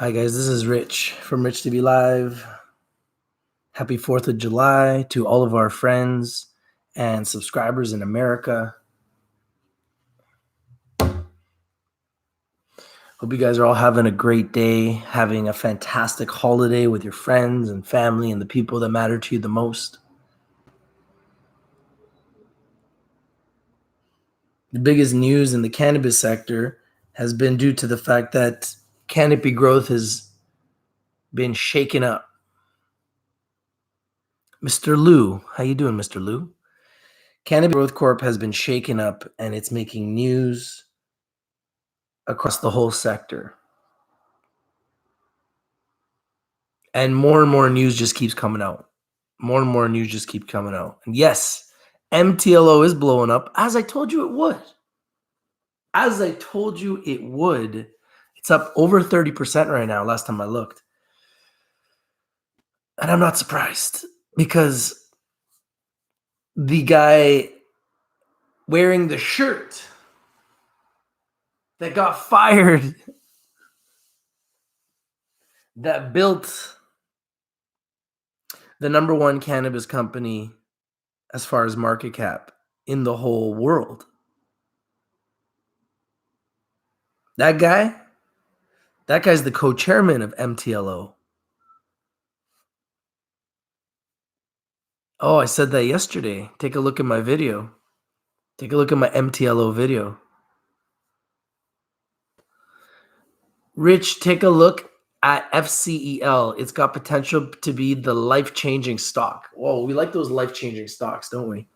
Hi guys, this is Rich from Rich to Be Live. Happy 4th of July to all of our friends and subscribers in America. Hope you guys are all having a great day, having a fantastic holiday with your friends and family and the people that matter to you the most. The biggest news in the cannabis sector has been due to the fact that Canopy Growth has been shaken up. Mr. Lou, how you doing, Mr. Lou? Canopy Growth Corp has been shaken up and it's making news across the whole sector. And more news just keeps coming out. More and more news just keep coming out. And yes, MTLO is blowing up, as I told you it would. As I told you it would. It's up over 30% right now, last time I looked. And I'm not surprised because the guy wearing the shirt that got fired, that built the number one cannabis company as far as market cap in the whole world. That guy's the co-chairman of MTLO. Oh, I said that yesterday. Take a look at my video. Take a look at my MTLO video. Rich, take a look at FCEL. It's got potential to be the life-changing stock. Whoa, we like those life-changing stocks, don't we?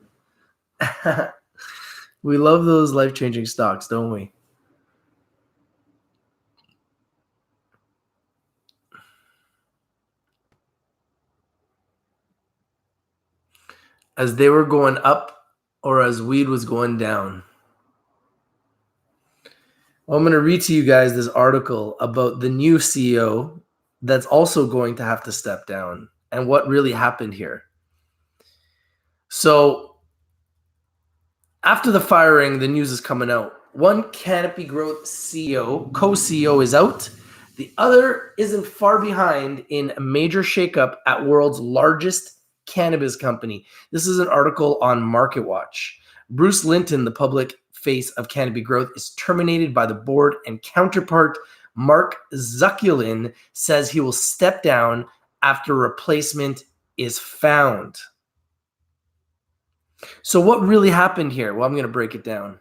We love those life-changing stocks, don't we? As they were going up or as weed was going down. Well, I'm going to read to you guys this article about the new CEO that's also going to have to step down and what really happened here. So after the firing, the news is coming out. One Canopy Growth CEO, co-CEO is out. The other isn't far behind in a major shakeup at world's largest cannabis company. This is an article on MarketWatch. Bruce Linton, the public face of Canopy Growth, is terminated by the board, and counterpart Mark Zekulin says he will step down after a replacement is found. So what really happened here? Well, I'm going to break it down.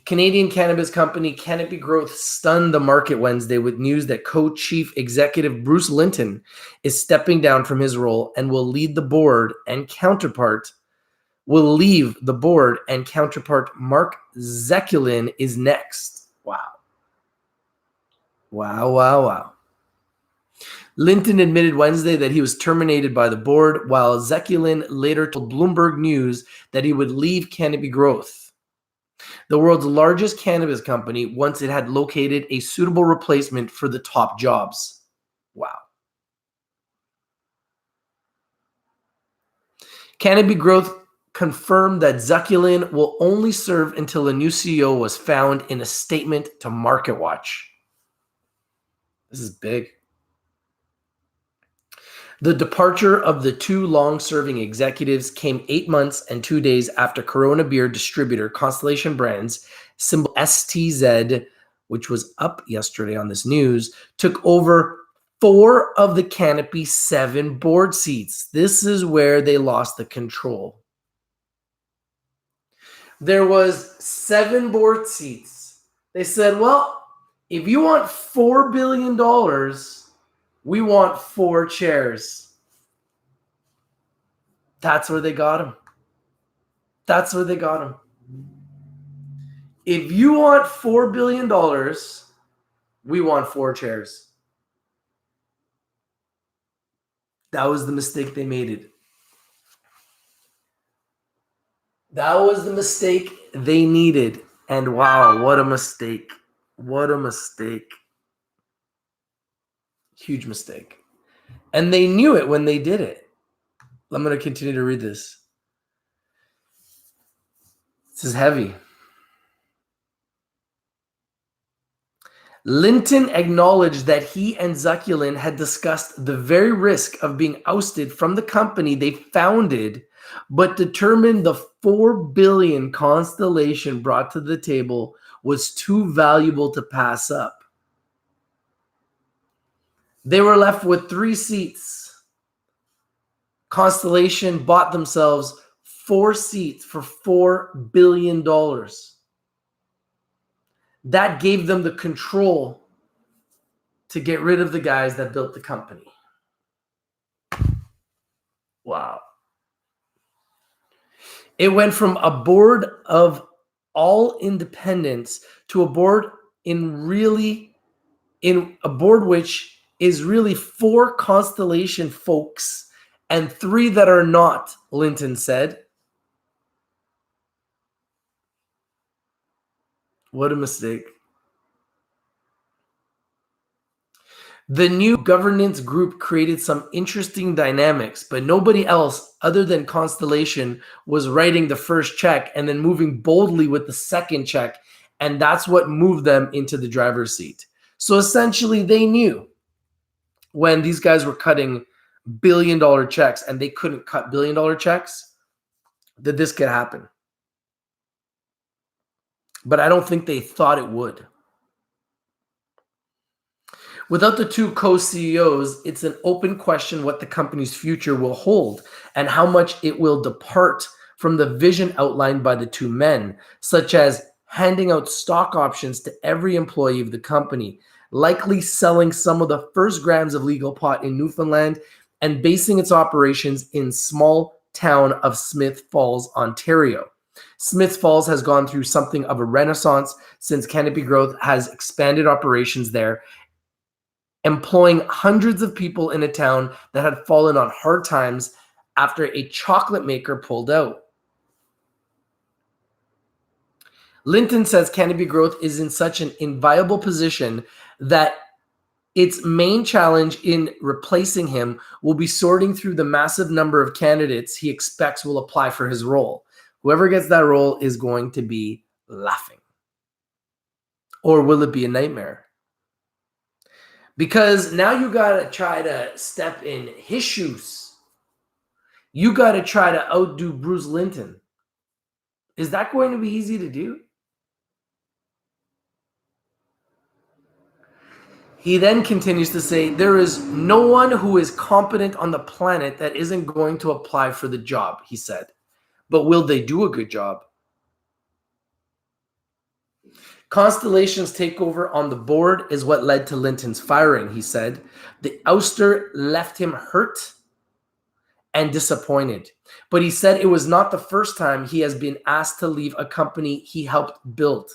Canadian cannabis company Canopy Growth stunned the market Wednesday with news that co-chief executive Bruce Linton is stepping down from his role and will leave the board, and counterpart Mark Zekulin is next. Wow. Linton admitted Wednesday that he was terminated by the board, while Zekulin later told Bloomberg News that he would leave Canopy Growth, the world's largest cannabis company, once it had located a suitable replacement for the top jobs. Wow. Canopy Growth confirmed that Zekulin will only serve until a new CEO was found in a statement to MarketWatch. This is big. The departure of the two long-serving executives came 8 months and 2 days after Corona beer distributor Constellation Brands, symbol STZ, which was up yesterday on this news, took over 4 of the Canopy 7 board seats. This is where they lost the control. There was 7 board seats. They said, well, if you want $4 billion, we want 4 chairs. That's where they got him. If you want $4 billion, we want 4 chairs. That was the mistake they made. That was the mistake they needed. And wow, what a mistake. Huge mistake. And they knew it when they did it. I'm going to continue to read this. This is heavy. Linton acknowledged that he and Zekulin had discussed the very risk of being ousted from the company they founded, but determined the $4 billion Constellation brought to the table was too valuable to pass up. They were left with 3 seats. Constellation bought themselves 4 seats for $4 billion. That gave them the control to get rid of the guys that built the company. Wow. It went from a board of all independents to a board in a board which is really 4 Constellation folks and 3 that are not, Linton said. What a mistake. The new governance group created some interesting dynamics, but nobody else other than Constellation was writing the first check and then moving boldly with the second check, and that's what moved them into the driver's seat. So essentially, they knew when these guys were cutting billion-dollar checks and they couldn't cut billion-dollar checks, that this could happen. But I don't think they thought it would. Without the 2 co-CEOs, it's an open question what the company's future will hold and how much it will depart from the vision outlined by the 2 men, such as handing out stock options to every employee of the company, likely selling some of the first grams of legal pot in Newfoundland, and basing its operations in small town of Smith Falls, Ontario. Smith Falls has gone through something of a renaissance since Canopy Growth has expanded operations there, employing hundreds of people in a town that had fallen on hard times after a chocolate maker pulled out. Linton says Canopy Growth is in such an inviolable position that its main challenge in replacing him will be sorting through the massive number of candidates he expects will apply for his role. Whoever gets that role is going to be laughing. Or will it be a nightmare? Because now you got to try to step in his shoes. You got to try to outdo Bruce Linton. Is that going to be easy to do? He then continues to say, there is no one who is competent on the planet that isn't going to apply for the job, he said. But will they do a good job? Constellation's takeover on the board is what led to Linton's firing, he said. The ouster left him hurt and disappointed. But he said it was not the first time he has been asked to leave a company he helped build.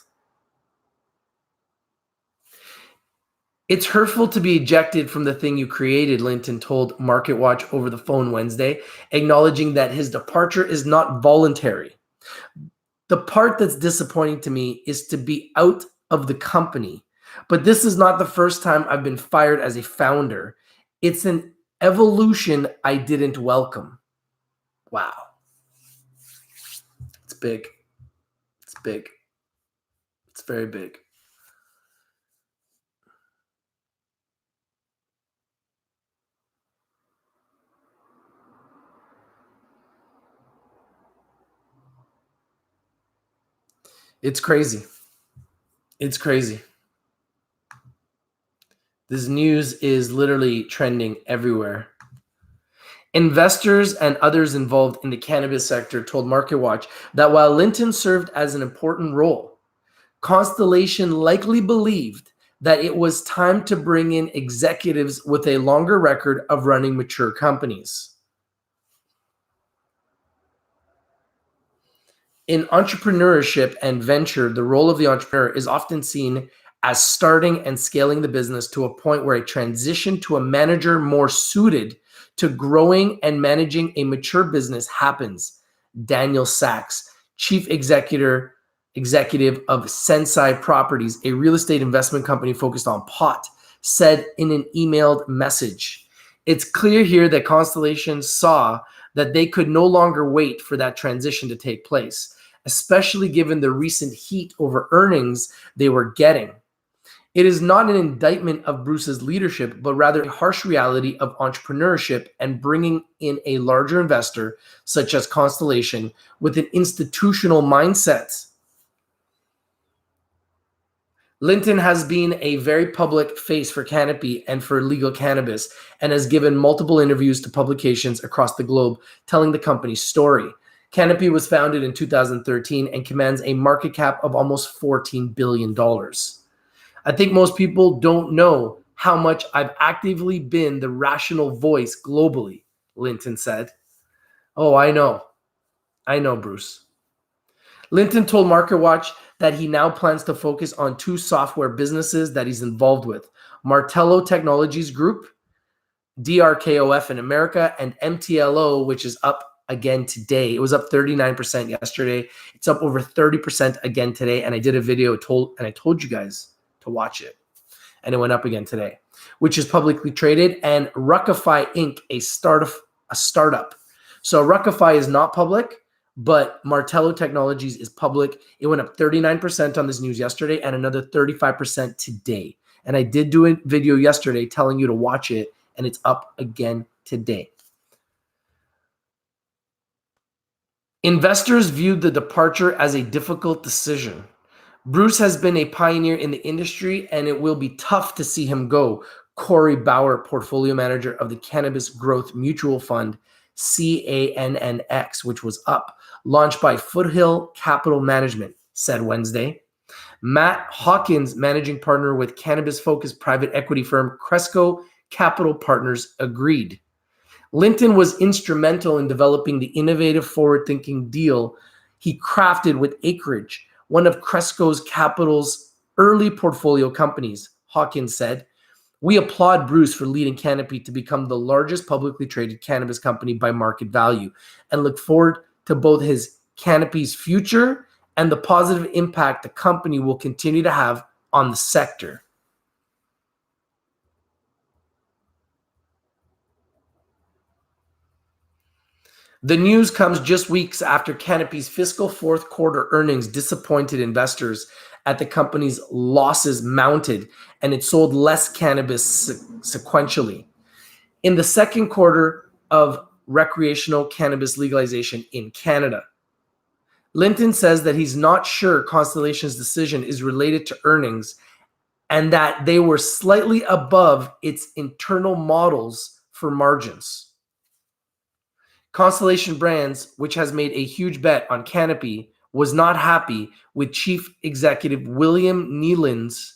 It's hurtful to be ejected from the thing you created, Linton told MarketWatch over the phone Wednesday, acknowledging that his departure is not voluntary. The part that's disappointing to me is to be out of the company. But this is not the first time I've been fired as a founder. It's an evolution I didn't welcome. Wow. It's big. It's big. It's very big. It's crazy. It's crazy. This news is literally trending everywhere. Investors and others involved in the cannabis sector told MarketWatch that while Linton served as an important role, Constellation likely believed that it was time to bring in executives with a longer record of running mature companies. In entrepreneurship and venture, the role of the entrepreneur is often seen as starting and scaling the business to a point where a transition to a manager more suited to growing and managing a mature business happens. Daniel Sachs, chief executive of Sensei Properties, a real estate investment company focused on pot, said in an emailed message. It's clear here that Constellation saw that they could no longer wait for that transition to take place, especially given the recent heat over earnings they were getting. It is not an indictment of Bruce's leadership, but rather a harsh reality of entrepreneurship and bringing in a larger investor, such as Constellation, with an institutional mindset. Linton has been a very public face for Canopy and for legal cannabis and has given multiple interviews to publications across the globe telling the company's story. Canopy was founded in 2013 and commands a market cap of almost $14 billion. I think most people don't know how much I've actively been the rational voice globally, Linton said. Oh, I know. I know, Bruce. Linton told MarketWatch that he now plans to focus on two software businesses that he's involved with, Martello Technologies Group, DRKOF in America, and MTLO, which is up again today. It was up 39% yesterday. It's up over 30% again today. And I did a video and I told you guys to watch it. And it went up again today, which is publicly traded, and Ruckify Inc., a startup. So Ruckify is not public, but Martello Technologies is public. It went up 39% on this news yesterday and another 35% today. And I did do a video yesterday telling you to watch it, and it's up again today. Investors viewed the departure as a difficult decision. Bruce has been a pioneer in the industry, and it will be tough to see him go, Corey Bauer, portfolio manager of the Cannabis Growth Mutual Fund, CANNX, which was up, launched by Foothill Capital Management, said Wednesday. Matt Hawkins, managing partner with cannabis-focused private equity firm Cresco Capital Partners, agreed. Linton was instrumental in developing the innovative, forward-thinking deal he crafted with Acreage, one of Cresco's Capital's early portfolio companies, Hawkins said. We applaud Bruce for leading Canopy to become the largest publicly traded cannabis company by market value and look forward to both his Canopy's future and the positive impact the company will continue to have on the sector. The news comes just weeks after Canopy's fiscal fourth quarter earnings disappointed investors at the company's losses mounted, and it sold less cannabis sequentially. In the second quarter of recreational cannabis legalization in Canada, Linton says that he's not sure Constellation's decision is related to earnings and that they were slightly above its internal models for margins. Constellation Brands, which has made a huge bet on Canopy, was not happy with Chief Executive William Nealons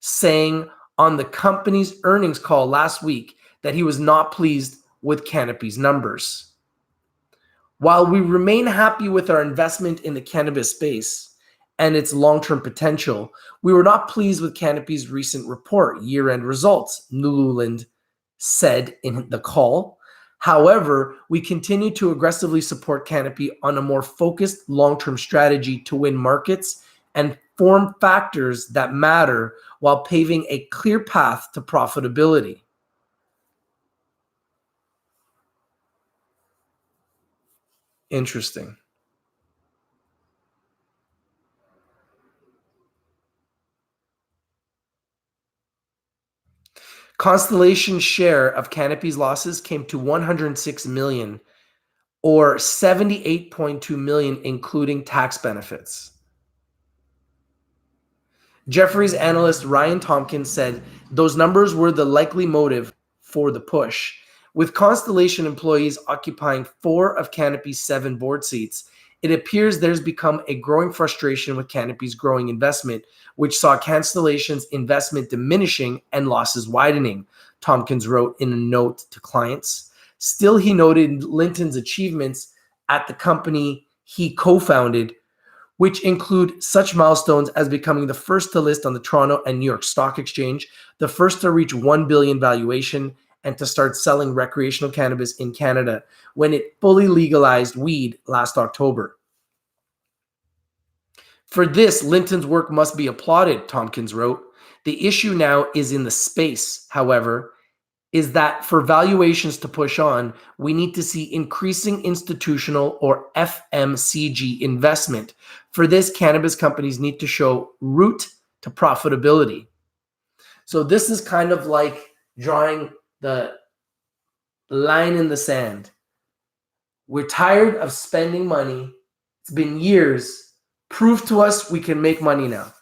saying on the company's earnings call last week that he was not pleased with Canopy's numbers. While we remain happy with our investment in the cannabis space and its long-term potential, we were not pleased with Canopy's recent report, year-end results, Nealons said in the call. However, we continue to aggressively support Canopy on a more focused long-term strategy to win markets and form factors that matter while paving a clear path to profitability. Interesting. Constellation's share of Canopy's losses came to $106 million, or $78.2 million, including tax benefits. Jefferies analyst Ryan Tompkins said those numbers were the likely motive for the push. With Constellation employees occupying 4 of Canopy's 7 board seats, it appears there's become a growing frustration with Canopy's growing investment, which saw Constellation's investment diminishing and losses widening, Tompkins wrote in a note to clients. Still, he noted Linton's achievements at the company he co-founded, which include such milestones as becoming the first to list on the Toronto and New York Stock Exchange, the first to reach $1 billion valuation, and to start selling recreational cannabis in Canada when it fully legalized weed last October. For this, Linton's work must be applauded, Tompkins wrote. The issue now is in the space, however, is that for valuations to push on, we need to see increasing institutional or FMCG investment. For this, cannabis companies need to show route to profitability. So this is kind of like drawing the line in the sand. We're tired of spending money. It's been years. Prove to us we can make money now.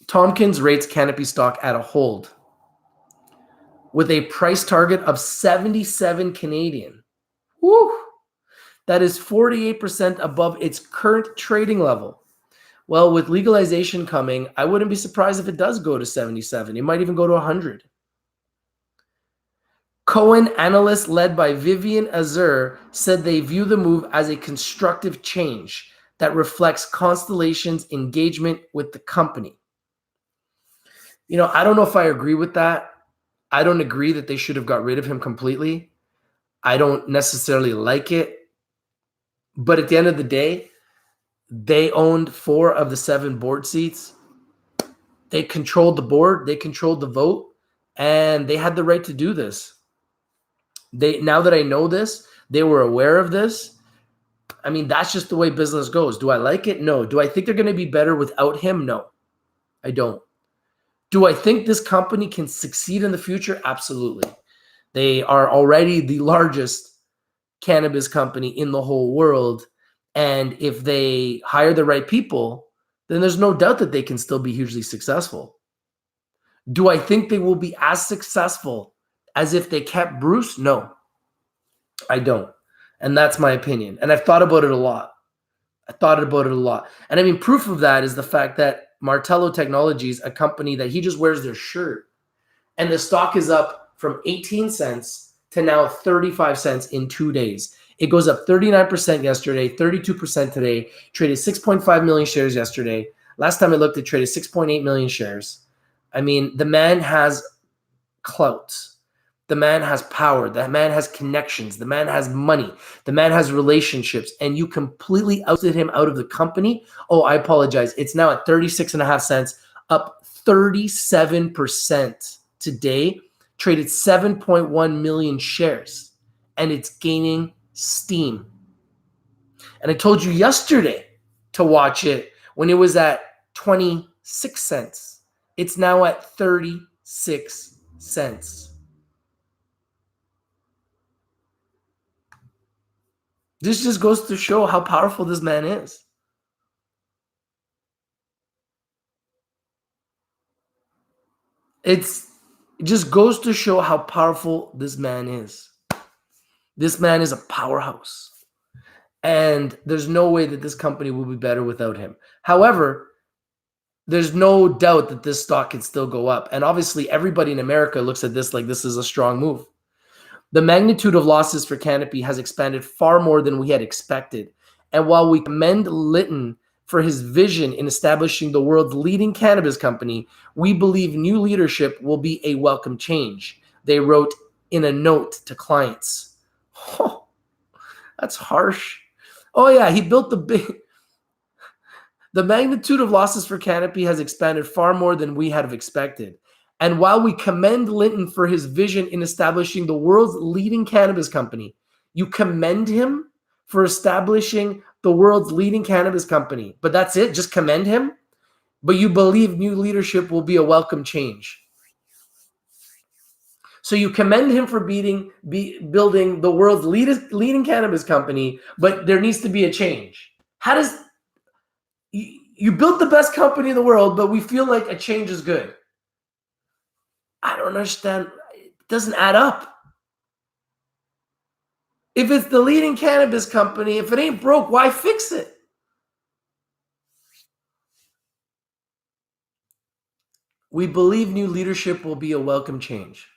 Tompkins rates Canopy stock at a hold with a price target of 77 Canadian. Woo! That is 48% above its current trading level. Well, with legalization coming, I wouldn't be surprised if it does go to 77. It might even go to 100. Cohen analysts led by Vivian Azur said they view the move as a constructive change that reflects Constellation's engagement with the company. I don't know if I agree with that. I don't agree that they should have got rid of him completely. I don't necessarily like it. But at the end of the day, they owned 4 of the 7 board seats. They controlled the board. They controlled the vote. And they had the right to do this. Now that I know this, they were aware of this. I mean, that's just the way business goes. Do I like it? No. Do I think they're going to be better without him? No, I don't. Do I think this company can succeed in the future? Absolutely. They are already the largest cannabis company in the whole world. And if they hire the right people, then there's no doubt that they can still be hugely successful. Do I think they will be as successful as if they kept Bruce? No, I don't. And that's my opinion. And I've thought about it a lot. And I mean, proof of that is the fact that Martello Technologies, a company that he just wears their shirt, and the stock is up from 18 cents to now 35 cents in 2 days. It goes up 39% yesterday, 32% today, traded 6.5 million shares yesterday. Last time I looked, it traded 6.8 million shares. I mean, the man has clout. The man has power. The man has connections. The man has money. The man has relationships. And you completely ousted him out of the company. Oh, I apologize. It's now at 36.5 cents, up 37% today. Traded 7.1 million shares. And it's gaining steam. And I told you yesterday to watch it when it was at 26 cents. It's now at 36 cents. This just goes to show how powerful this man is. It just goes to show how powerful this man is. This man is a powerhouse. And there's no way that this company will be better without him. However, there's no doubt that this stock can still go up. And obviously, everybody in America looks at this like this is a strong move. The magnitude of losses for Canopy has expanded far more than we had expected. And while we commend Linton for his vision in establishing the world's leading cannabis company, we believe new leadership will be a welcome change, they wrote in a note to clients. Oh, that's harsh. Oh yeah, he built the magnitude of losses for Canopy has expanded far more than we had expected. And while we commend Linton for his vision in establishing the world's leading cannabis company, you commend him for establishing the world's leading cannabis company. But that's it? Just commend him? But you believe new leadership will be a welcome change. So you commend him for building the world's leading cannabis company, but there needs to be a change. How does... You built the best company in the world, but we feel like a change is good. I don't understand. It doesn't add up. If it's the leading cannabis company, if it ain't broke, why fix it? We believe new leadership will be a welcome change.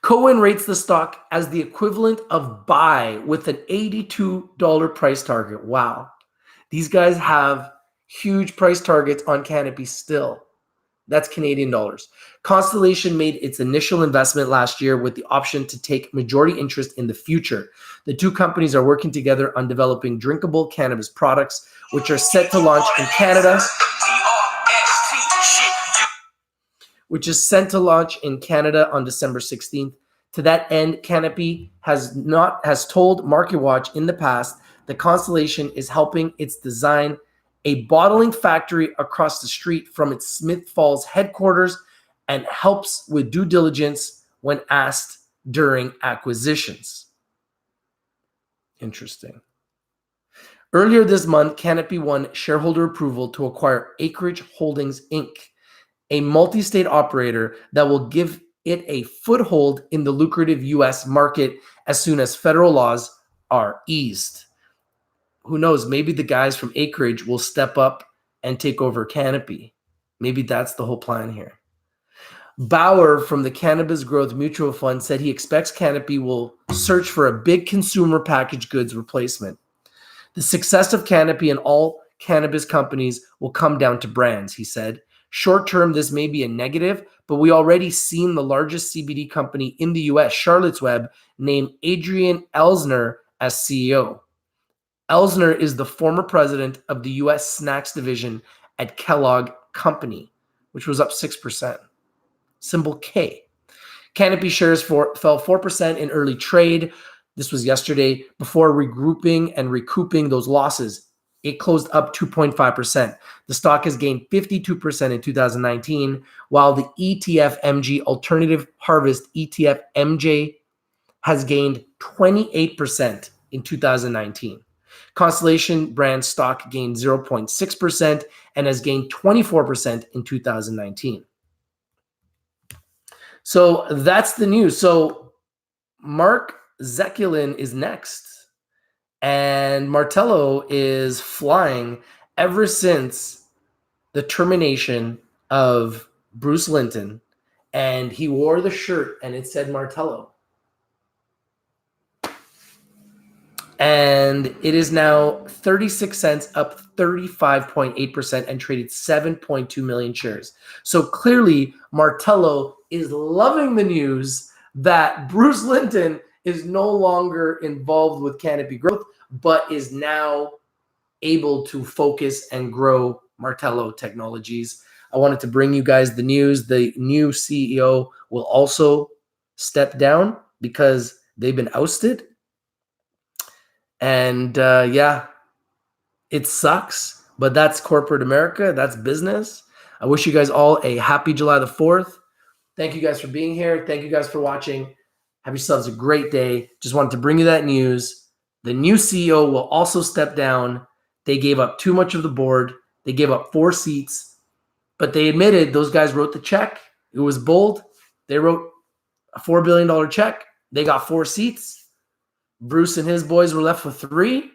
Cohen rates the stock as the equivalent of buy with an $82 price target. Wow. These guys have huge price targets on Canopy still. That's Canadian dollars. Constellation made its initial investment last year with the option to take majority interest in the future. The two companies are working together on developing drinkable cannabis products, which are set to launch in Canada. On December 16th. To that end, Canopy has told MarketWatch in the past the Constellation is helping its design a bottling factory across the street from its Smith Falls headquarters and helps with due diligence when asked during acquisitions. Interesting. Earlier this month, Canopy won shareholder approval to acquire Acreage Holdings, Inc., a multi-state operator that will give it a foothold in the lucrative U.S. market as soon as federal laws are eased. Who knows? Maybe the guys from Acreage will step up and take over Canopy. Maybe that's the whole plan here. Bauer from the Cannabis Growth Mutual Fund said he expects Canopy will search for a big consumer packaged goods replacement. The success of Canopy and all cannabis companies will come down to brands, he said. Short term, this may be a negative, but we already seen the largest CBD company in the U.S., Charlotte's Web, name Adrian Elsner as CEO. Elsner is the former president of the U.S. snacks division at Kellogg Company, which was up 6%. Symbol K. Canopy shares fell 4% in early trade. This was yesterday before regrouping and recouping those losses. It closed up 2.5%. The stock has gained 52% in 2019, while the ETF MG Alternative Harvest ETF MJ has gained 28% in 2019. Constellation brand stock gained 0.6% and has gained 24% in 2019. So that's the news. So Mark Zekulin is next. And Martello is flying ever since the termination of Bruce Linton. And he wore the shirt and it said Martello. And it is now 36 cents, up 35.8%, and traded 7.2 million shares. So clearly, Martello is loving the news that Bruce Linton is no longer involved with Canopy Growth, but is now able to focus and grow Martello Technologies. I wanted to bring you guys the news. The new CEO will also step down because they've been ousted. And yeah, it sucks, but that's corporate America. That's business. I wish you guys all a happy July the 4th. Thank you guys for being here. Thank you guys for watching. Have yourselves a great day. Just wanted to bring you that news. The new CEO will also step down. They gave up too much of the board. They gave up 4 seats, but they admitted those guys wrote the check. It was bold. They wrote a $4 billion check. They got 4 seats. Bruce and his boys were left with 3.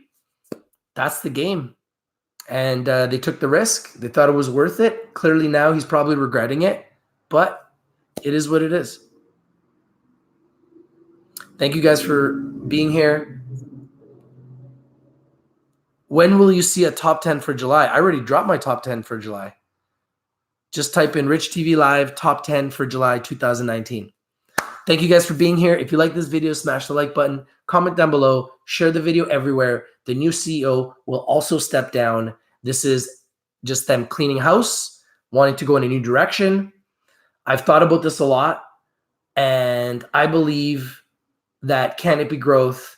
That's the game. And they took the risk. They thought it was worth it. Clearly now he's probably regretting it, but it is what it is. Thank you guys for being here. When will you see a top 10 for July? I already dropped my top 10 for July. Just type in Rich TV Live top 10 for July 2019. Thank you guys for being here. If you like this video, smash the like button, comment down below, share the video everywhere. The new CEO will also step down. This is just them cleaning house, wanting to go in a new direction. I've thought about this a lot, and I believe that Canopy Growth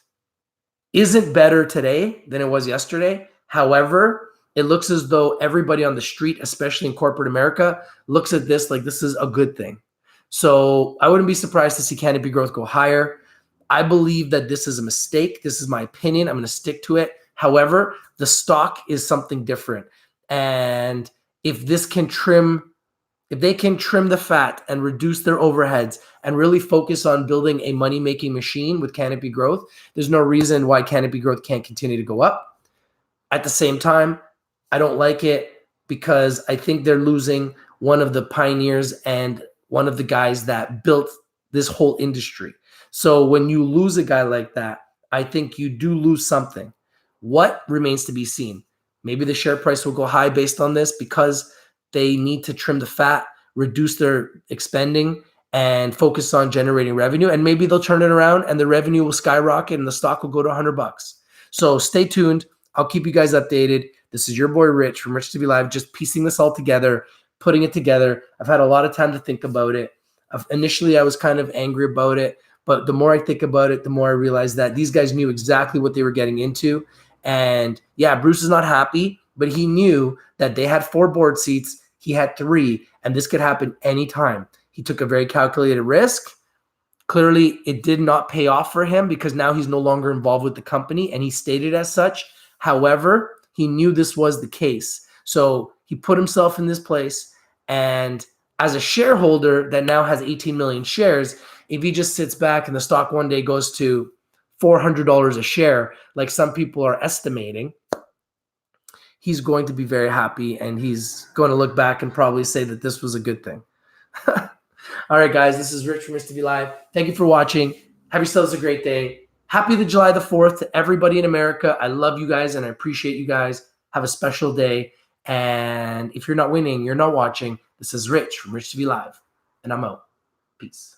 isn't better today than it was yesterday. However, it looks as though everybody on the street, especially in corporate America, looks at this like this is a good thing. So I wouldn't be surprised to see Canopy Growth go higher. I believe that this is a mistake. This is my opinion. I'm going to stick to it. However, the stock is something different. And if they can trim the fat and reduce their overheads and really focus on building a money-making machine with Canopy Growth, there's no reason why Canopy Growth can't continue to go up. At the same time, I don't like it because I think they're losing one of the pioneers and one of the guys that built this whole industry. So when you lose a guy like that, I think you do lose something. What remains to be seen? Maybe the share price will go high based on this because they need to trim the fat, reduce their expending, and focus on generating revenue. And maybe they'll turn it around and the revenue will skyrocket and the stock will go to $100. So stay tuned. I'll keep you guys updated. This is your boy Rich from Rich TV Live, just piecing this all together, putting it together. I've had a lot of time to think about it. Initially, I was kind of angry about it, but the more I think about it, the more I realize that these guys knew exactly what they were getting into. And yeah, Bruce is not happy, but he knew that they had 4 board seats. He had 3, and this could happen anytime. He took a very calculated risk. Clearly, it did not pay off for him because now he's no longer involved with the company, and he stated as such. However, he knew this was the case. So he put himself in this place, and as a shareholder that now has 18 million shares, if he just sits back and the stock one day goes to $400 a share, like some people are estimating, he's going to be very happy, and he's going to look back and probably say that this was a good thing. All right, guys, this is Rich from Rich TV Live. Thank you for watching. Have yourselves a great day. Happy the July the 4th to everybody in America. I love you guys, and I appreciate you guys. Have a special day. And if you're not winning, you're not watching. This is Rich from Rich TV Live, and I'm out. Peace.